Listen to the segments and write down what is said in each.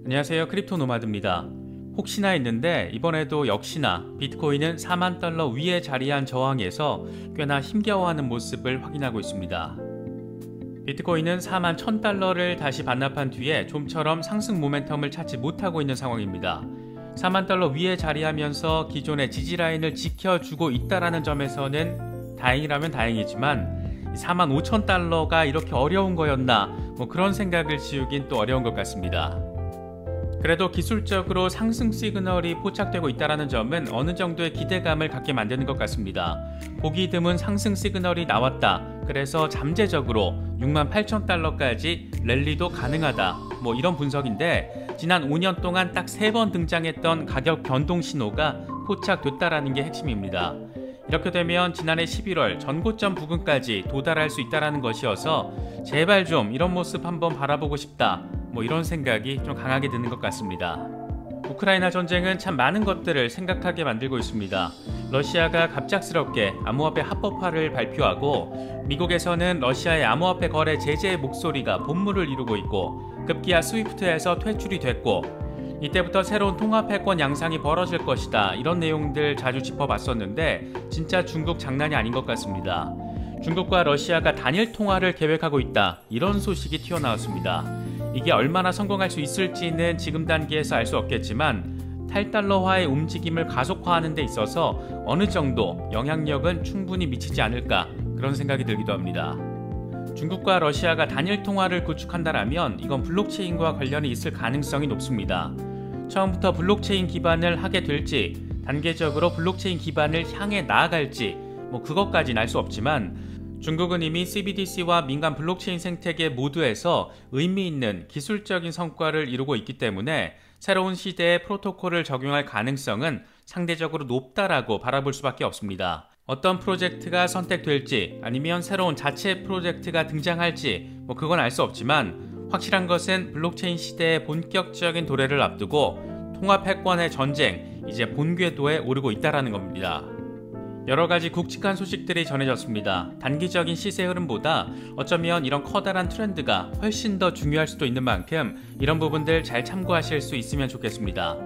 안녕하세요, 크립토 노마드입니다. 혹시나 했는데 이번에도 역시나 비트코인은 4만 달러 위에 자리한 저항에서 꽤나 힘겨워하는 모습을 확인하고 있습니다. 비트코인은 4만 1000달러를 다시 반납한 뒤에 좀처럼 상승 모멘텀을 찾지 못하고 있는 상황입니다. 4만 달러 위에 자리하면서 기존의 지지라인을 지켜주고 있다는 점에서는 다행이라면 다행이지만 4만 5천 달러가 이렇게 어려운 거였나 그런 생각을 지우긴 또 어려운 것 같습니다. 그래도 기술적으로 상승 시그널이 포착되고 있다는 점은 어느 정도의 기대감을 갖게 만드는 것 같습니다. 보기 드문 상승 시그널이 나왔다. 그래서 잠재적으로 6만 8천 달러까지 랠리도 가능하다. 이런 분석인데 지난 5년 동안 딱 3번 등장했던 가격 변동 신호가 포착됐다라는 게 핵심입니다. 이렇게 되면 지난해 11월 전고점 부근까지 도달할 수 있다는 것이어서 제발 좀 이런 모습 한번 바라보고 싶다. 이런 생각이 좀 강하게 드는 것 같습니다. 우크라이나 전쟁은 참 많은 것들을 생각하게 만들고 있습니다. 러시아가 갑작스럽게 암호화폐 합법화를 발표하고 미국에서는 러시아의 암호화폐 거래 제재의 목소리가 본물을 이루고 있고 급기야 스위프트에서 퇴출이 됐고 이때부터 새로운 통화 패권 양상이 벌어질 것이다. 이런 내용들 자주 짚어봤었는데 진짜 중국 장난이 아닌 것 같습니다. 중국과 러시아가 단일 통화를 계획하고 있다. 이런 소식이 튀어나왔습니다. 이게 얼마나 성공할 수 있을지는 지금 단계에서 알 수 없겠지만 탈달러화의 움직임을 가속화하는 데 있어서 어느 정도 영향력은 충분히 미치지 않을까 그런 생각이 들기도 합니다. 중국과 러시아가 단일 통화를 구축한다면 이건 블록체인과 관련이 있을 가능성이 높습니다. 처음부터 블록체인 기반을 하게 될지 단계적으로 블록체인 기반을 향해 나아갈지 그것까지는 알 수 없지만 중국은 이미 CBDC와 민간 블록체인 생태계 모두에서 의미 있는 기술적인 성과를 이루고 있기 때문에 새로운 시대의 프로토콜을 적용할 가능성은 상대적으로 높다라고 바라볼 수밖에 없습니다. 어떤 프로젝트가 선택될지 아니면 새로운 자체 프로젝트가 등장할지 그건 알 수 없지만 확실한 것은 블록체인 시대의 본격적인 도래를 앞두고 통화 패권의 전쟁 이제 본궤도에 오르고 있다는 겁니다. 여러가지 굵직한 소식들이 전해졌습니다. 단기적인 시세 흐름보다 어쩌면 이런 커다란 트렌드가 훨씬 더 중요할 수도 있는 만큼 이런 부분들 잘 참고하실 수 있으면 좋겠습니다.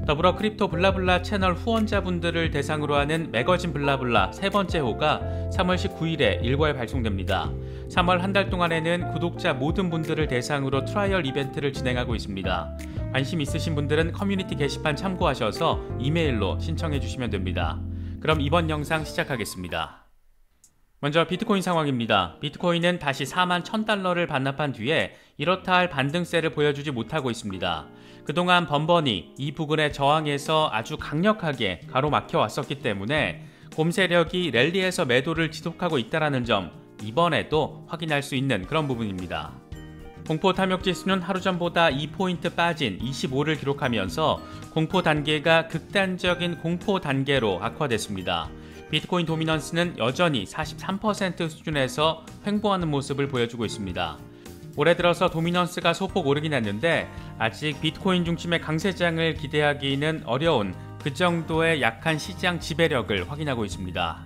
더불어 크립토 블라블라 채널 후원자분들을 대상으로 하는 매거진 블라블라 세 번째 호가 3월 19일에 일괄 발송됩니다. 3월 한 달 동안에는 구독자 모든 분들을 대상으로 트라이얼 이벤트를 진행하고 있습니다. 관심 있으신 분들은 커뮤니티 게시판 참고하셔서 이메일로 신청해 주시면 됩니다. 그럼 이번 영상 시작하겠습니다. 먼저 비트코인 상황입니다. 비트코인은 다시 4만 1000달러를 반납한 뒤에 이렇다 할 반등세를 보여주지 못하고 있습니다. 그동안 번번이 이 부근의 저항에서 아주 강력하게 가로막혀 왔었기 때문에 곰 세력이 랠리에서 매도를 지속하고 있다는 점 이번에도 확인할 수 있는 그런 부분입니다. 공포 탐욕 지수는 하루 전보다 2포인트 빠진 25를 기록하면서 공포 단계가 극단적인 공포 단계로 악화됐습니다. 비트코인 도미넌스는 여전히 43% 수준에서 횡보하는 모습을 보여주고 있습니다. 올해 들어서 도미넌스가 소폭 오르긴 했는데 아직 비트코인 중심의 강세장을 기대하기는 어려운 그 정도의 약한 시장 지배력을 확인하고 있습니다.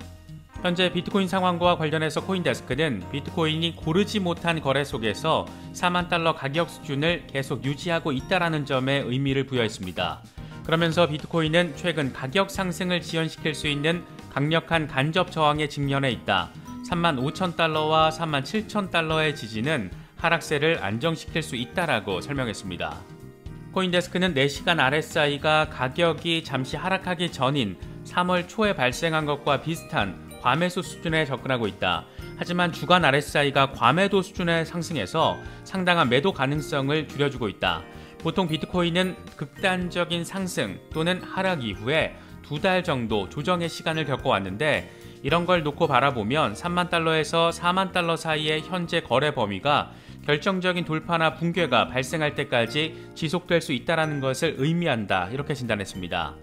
현재 비트코인 상황과 관련해서 코인데스크는 비트코인이 고르지 못한 거래 속에서 4만 달러 가격 수준을 계속 유지하고 있다는 점에 의미를 부여했습니다. 그러면서 비트코인은 최근 가격 상승을 지연시킬 수 있는 강력한 간접 저항에 직면해 있다. 3만 5천 달러와 3만 7천 달러의 지지는 하락세를 안정시킬 수 있다라고 설명했습니다. 코인데스크는 4시간 RSI가 가격이 잠시 하락하기 전인 3월 초에 발생한 것과 비슷한 과매수 수준에 접근하고 있다. 하지만 주간 RSI가 과매도 수준에 상승해서 상당한 매도 가능성을 줄여주고 있다. 보통 비트코인은 극단적인 상승 또는 하락 이후에 2달 정도 조정의 시간을 겪어왔는데 이런 걸 놓고 바라보면 3만 달러에서 4만 달러 사이의 현재 거래 범위가 결정적인 돌파나 붕괴가 발생할 때까지 지속될 수 있다는 것을 의미한다. 이렇게 진단했습니다.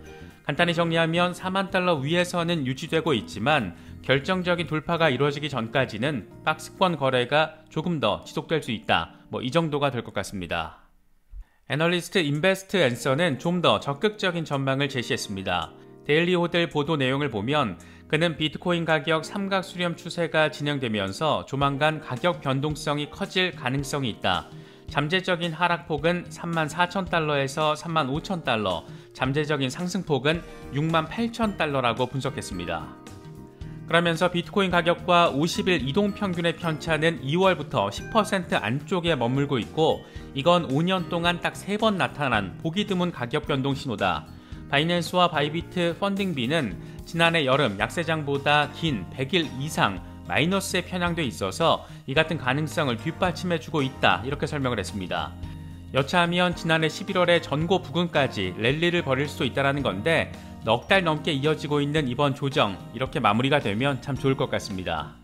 간단히 정리하면 4만 달러 위에서는 유지되고 있지만 결정적인 돌파가 이루어지기 전까지는 박스권 거래가 조금 더 지속될 수 있다. 이 정도가 될 것 같습니다. 애널리스트 인베스트 앤서는 좀 더 적극적인 전망을 제시했습니다. 데일리 호델 보도 내용을 보면 그는 비트코인 가격 삼각 수렴 추세가 진행되면서 조만간 가격 변동성이 커질 가능성이 있다. 잠재적인 하락폭은 34,000달러에서 35,000달러, 잠재적인 상승폭은 68,000달러라고 분석했습니다. 그러면서 비트코인 가격과 50일 이동평균의 편차는 2월부터 10% 안쪽에 머물고 있고 이건 5년 동안 딱 3번 나타난 보기 드문 가격 변동 신호다. 바이낸스와 바이비트 펀딩비는 지난해 여름 약세장보다 긴 100일 이상 마이너스에 편향돼 있어서 이 같은 가능성을 뒷받침해주고 있다 이렇게 설명을 했습니다. 여차하면 지난해 11월에 전고 부근까지 랠리를 벌일 수도 있다는 건데 넉 달 넘게 이어지고 있는 이번 조정 이렇게 마무리가 되면 참 좋을 것 같습니다.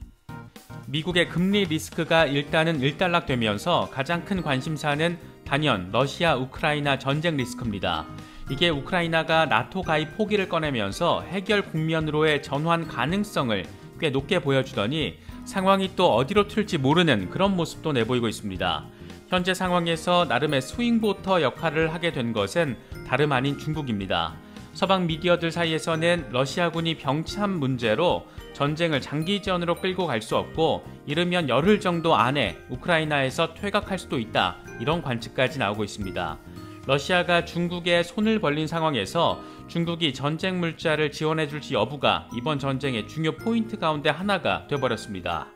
미국의 금리 리스크가 일단은 일단락되면서 가장 큰 관심사는 단연 러시아 우크라이나 전쟁 리스크입니다. 이게 우크라이나가 나토 가입 포기를 꺼내면서 해결 국면으로의 전환 가능성을 꽤 높게 보여주더니 상황이 또 어디로 튈지 모르는 그런 모습도 내보이고 있습니다. 현재 상황에서 나름의 스윙보터 역할을 하게 된 것은 다름 아닌 중국입니다. 서방 미디어들 사이에서는 러시아군이 병참 문제로 전쟁을 장기전으로 끌고 갈 수 없고 이르면 열흘 정도 안에 우크라이나에서 퇴각할 수도 있다 이런 관측까지 나오고 있습니다. 러시아가 중국에 손을 벌린 상황에서 중국이 전쟁 물자를 지원해줄지 여부가 이번 전쟁의 중요 포인트 가운데 하나가 되어버렸습니다.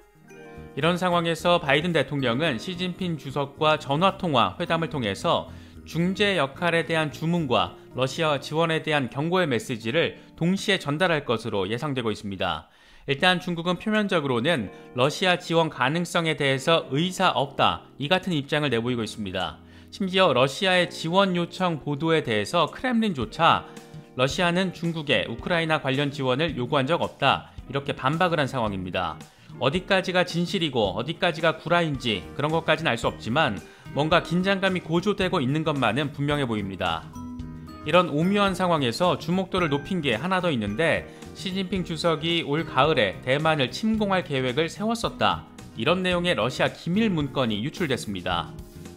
이런 상황에서 바이든 대통령은 시진핑 주석과 전화통화 회담을 통해서 중재 역할에 대한 주문과 러시아 지원에 대한 경고의 메시지를 동시에 전달할 것으로 예상되고 있습니다. 일단 중국은 표면적으로는 러시아 지원 가능성에 대해서 의사 없다 이 같은 입장을 내보이고 있습니다. 심지어 러시아의 지원 요청 보도에 대해서 크렘린조차 러시아는 중국에 우크라이나 관련 지원을 요구한 적 없다 이렇게 반박을 한 상황입니다. 어디까지가 진실이고 어디까지가 구라인지 그런 것까지는 알 수 없지만 뭔가 긴장감이 고조되고 있는 것만은 분명해 보입니다. 이런 오묘한 상황에서 주목도를 높인 게 하나 더 있는데 시진핑 주석이 올 가을에 대만을 침공할 계획을 세웠었다. 이런 내용의 러시아 기밀 문건이 유출됐습니다.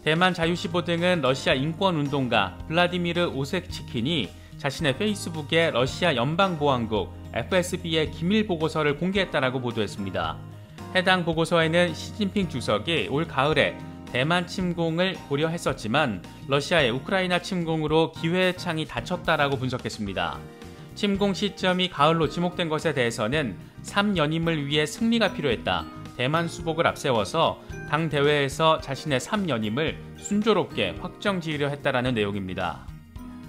대만 자유시보 등은 러시아 인권운동가 블라디미르 오세치킨이 자신의 페이스북에 러시아 연방보안국 FSB의 기밀 보고서를 공개했다라고 보도했습니다. 해당 보고서에는 시진핑 주석이 올 가을에 대만 침공을 고려했었지만 러시아의 우크라이나 침공으로 기회의 창이 닫혔다라고 분석했습니다. 침공 시점이 가을로 지목된 것에 대해서는 3연임을 위해 승리가 필요했다. 대만 수복을 앞세워서 당 대회에서 자신의 3연임을 순조롭게 확정 지으려 했다라는 내용입니다.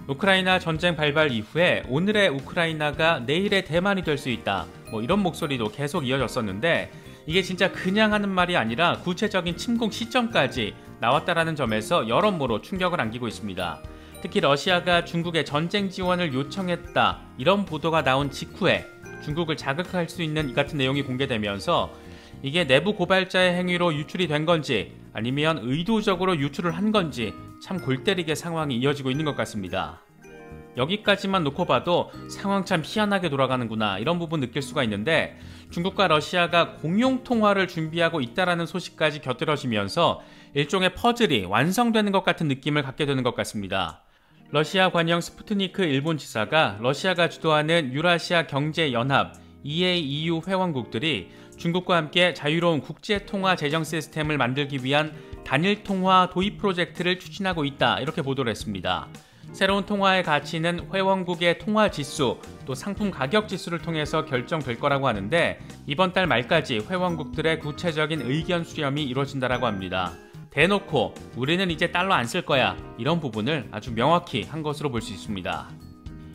우크라이나 전쟁 발발 이후에 오늘의 우크라이나가 내일의 대만이 될 수 있다. 이런 목소리도 계속 이어졌었는데 이게 진짜 그냥 하는 말이 아니라 구체적인 침공 시점까지 나왔다라는 점에서 여러모로 충격을 안기고 있습니다. 특히 러시아가 중국의 전쟁 지원을 요청했다 이런 보도가 나온 직후에 중국을 자극할 수 있는 이 같은 내용이 공개되면서 이게 내부 고발자의 행위로 유출이 된 건지 아니면 의도적으로 유출을 한 건지 참 골 때리게 상황이 이어지고 있는 것 같습니다. 여기까지만 놓고 봐도 상황 참 희한하게 돌아가는구나 이런 부분 느낄 수가 있는데 중국과 러시아가 공용 통화를 준비하고 있다라는 소식까지 곁들여지면서 일종의 퍼즐이 완성되는 것 같은 느낌을 갖게 되는 것 같습니다. 러시아 관영 스푸트니크 일본 지사가 러시아가 주도하는 유라시아 경제연합 EAEU 회원국들이 중국과 함께 자유로운 국제통화 재정 시스템을 만들기 위한 단일 통화 도입 프로젝트를 추진하고 있다 이렇게 보도를 했습니다. 새로운 통화의 가치는 회원국의 통화 지수 또 상품 가격 지수를 통해서 결정될 거라고 하는데 이번 달 말까지 회원국들의 구체적인 의견 수렴이 이루어진다라고 합니다. 대놓고 우리는 이제 달러 안 쓸 거야 이런 부분을 아주 명확히 한 것으로 볼 수 있습니다.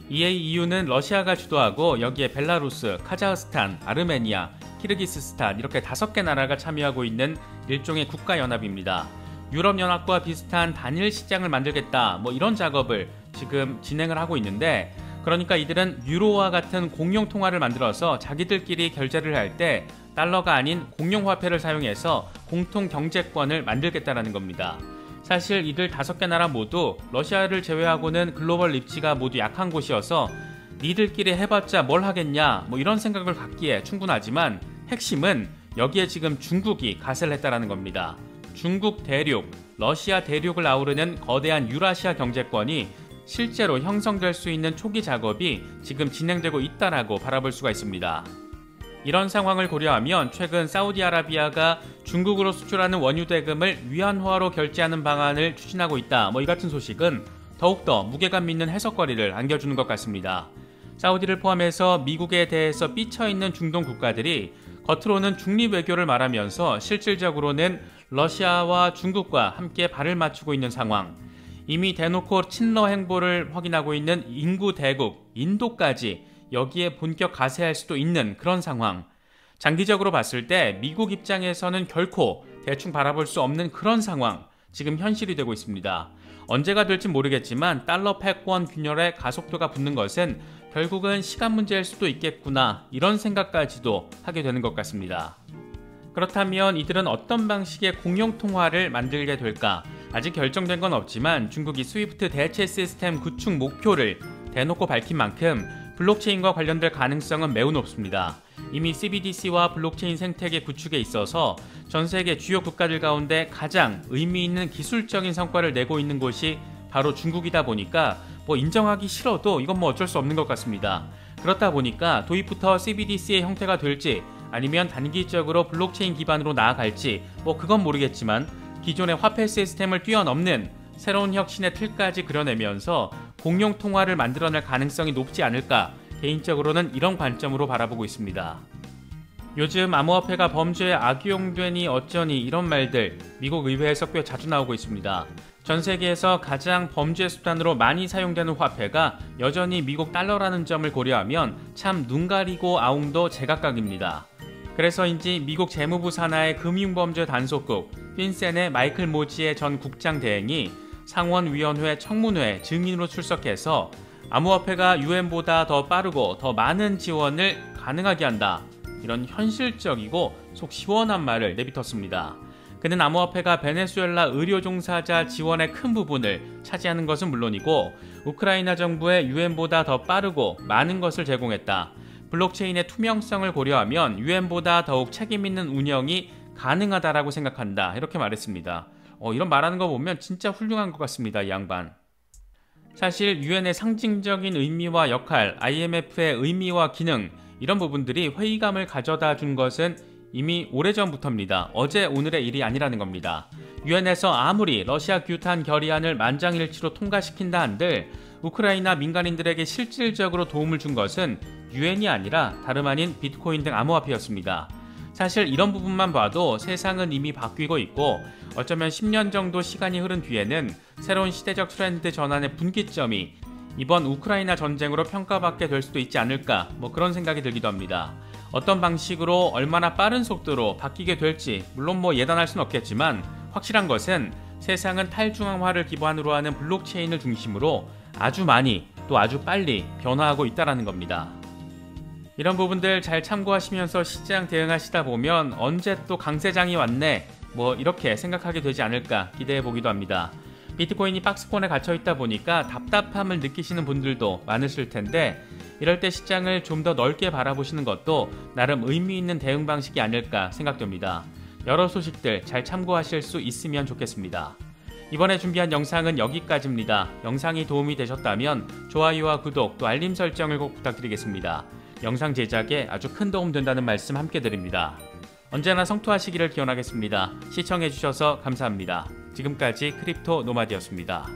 EAEU는 러시아가 주도하고 여기에 벨라루스, 카자흐스탄, 아르메니아, 키르기스스탄 이렇게 5개 나라가 참여하고 있는 일종의 국가연합입니다. 유럽연합과 비슷한 단일 시장을 만들겠다 이런 작업을 지금 진행을 하고 있는데 그러니까 이들은 유로와 같은 공용 통화를 만들어서 자기들끼리 결제를 할 때 달러가 아닌 공용화폐를 사용해서 공통 경제권을 만들겠다라는 겁니다. 사실 이들 5개 나라 모두 러시아를 제외하고는 글로벌 입지가 모두 약한 곳이어서 니들끼리 해봤자 뭘 하겠냐 이런 생각을 갖기에 충분하지만 핵심은 여기에 지금 중국이 가세를 했다라는 겁니다. 중국 대륙, 러시아 대륙을 아우르는 거대한 유라시아 경제권이 실제로 형성될 수 있는 초기 작업이 지금 진행되고 있다라고 바라볼 수가 있습니다. 이런 상황을 고려하면 최근 사우디아라비아가 중국으로 수출하는 원유 대금을 위안화로 결제하는 방안을 추진하고 있다. 이 같은 소식은 더욱더 무게감 있는 해석거리를 안겨주는 것 같습니다. 사우디를 포함해서 미국에 대해서 삐쳐있는 중동 국가들이 겉으로는 중립 외교를 말하면서 실질적으로는 러시아와 중국과 함께 발을 맞추고 있는 상황. 이미 대놓고 친러 행보를 확인하고 있는 인구 대국 인도까지 여기에 본격 가세할 수도 있는 그런 상황. 장기적으로 봤을 때 미국 입장에서는 결코 대충 바라볼 수 없는 그런 상황. 지금 현실이 되고 있습니다. 언제가 될진 모르겠지만 달러 패권 균열에 가속도가 붙는 것은 결국은 시간 문제일 수도 있겠구나, 이런 생각까지도 하게 되는 것 같습니다. 그렇다면 이들은 어떤 방식의 공용통화를 만들게 될까? 아직 결정된 건 없지만 중국이 스위프트 대체 시스템 구축 목표를 대놓고 밝힌 만큼 블록체인과 관련될 가능성은 매우 높습니다. 이미 CBDC와 블록체인 생태계 구축에 있어서 전 세계 주요 국가들 가운데 가장 의미 있는 기술적인 성과를 내고 있는 곳이 바로 중국이다 보니까 인정하기 싫어도 이건 어쩔 수 없는 것 같습니다. 그렇다 보니까 도입부터 CBDC의 형태가 될지 아니면 단기적으로 블록체인 기반으로 나아갈지 그건 모르겠지만 기존의 화폐 시스템을 뛰어넘는 새로운 혁신의 틀까지 그려내면서 공용통화를 만들어낼 가능성이 높지 않을까, 개인적으로는 이런 관점으로 바라보고 있습니다. 요즘 암호화폐가 범죄에 악용되니 어쩌니 이런 말들 미국 의회에서 꽤 자주 나오고 있습니다. 전 세계에서 가장 범죄 수단으로 많이 사용되는 화폐가 여전히 미국 달러라는 점을 고려하면 참 눈 가리고 아웅도 제각각입니다. 그래서인지 미국 재무부 산하의 금융범죄 단속국 핀센의 마이클 모지의 전 국장 대행이 상원위원회 청문회 증인으로 출석해서 암호화폐가 유엔보다 더 빠르고 더 많은 지원을 가능하게 한다, 이런 현실적이고 속 시원한 말을 내뱉었습니다. 그는 암호화폐가 베네수엘라 의료 종사자 지원의 큰 부분을 차지하는 것은 물론이고 우크라이나 정부에 유엔보다 더 빠르고 많은 것을 제공했다. 블록체인의 투명성을 고려하면 유엔보다 더욱 책임있는 운영이 가능하다라고 생각한다, 이렇게 말했습니다. 이런 말하는 거 보면 진짜 훌륭한 것 같습니다, 이 양반. 사실 유엔의 상징적인 의미와 역할, IMF의 의미와 기능, 이런 부분들이 회의감을 가져다 준 것은 이미 오래전부터입니다. 어제 오늘의 일이 아니라는 겁니다. 유엔에서 아무리 러시아 규탄 결의안을 만장일치로 통과시킨다 한들 우크라이나 민간인들에게 실질적으로 도움을 준 것은 유엔이 아니라 다름 아닌 비트코인 등 암호화폐였습니다. 사실 이런 부분만 봐도 세상은 이미 바뀌고 있고 어쩌면 10년 정도 시간이 흐른 뒤에는 새로운 시대적 트렌드 전환의 분기점이 이번 우크라이나 전쟁으로 평가받게 될 수도 있지 않을까, 그런 생각이 들기도 합니다. 어떤 방식으로 얼마나 빠른 속도로 바뀌게 될지 물론 예단할 수는 없겠지만 확실한 것은 세상은 탈중앙화를 기반으로 하는 블록체인을 중심으로 아주 많이 또 아주 빨리 변화하고 있다는 겁니다. 이런 부분들 잘 참고하시면서 시장 대응하시다 보면 언제 또 강세장이 왔네 이렇게 생각하게 되지 않을까 기대해 보기도 합니다. 비트코인이 박스권에 갇혀있다 보니까 답답함을 느끼시는 분들도 많으실 텐데 이럴 때 시장을 좀 더 넓게 바라보시는 것도 나름 의미 있는 대응 방식이 아닐까 생각됩니다. 여러 소식들 잘 참고하실 수 있으면 좋겠습니다. 이번에 준비한 영상은 여기까지입니다. 영상이 도움이 되셨다면 좋아요와 구독 또 알림 설정을 꼭 부탁드리겠습니다. 영상 제작에 아주 큰 도움 된다는 말씀 함께 드립니다. 언제나 성투하시기를 기원하겠습니다. 시청해주셔서 감사합니다. 지금까지 크립토 노마드였습니다.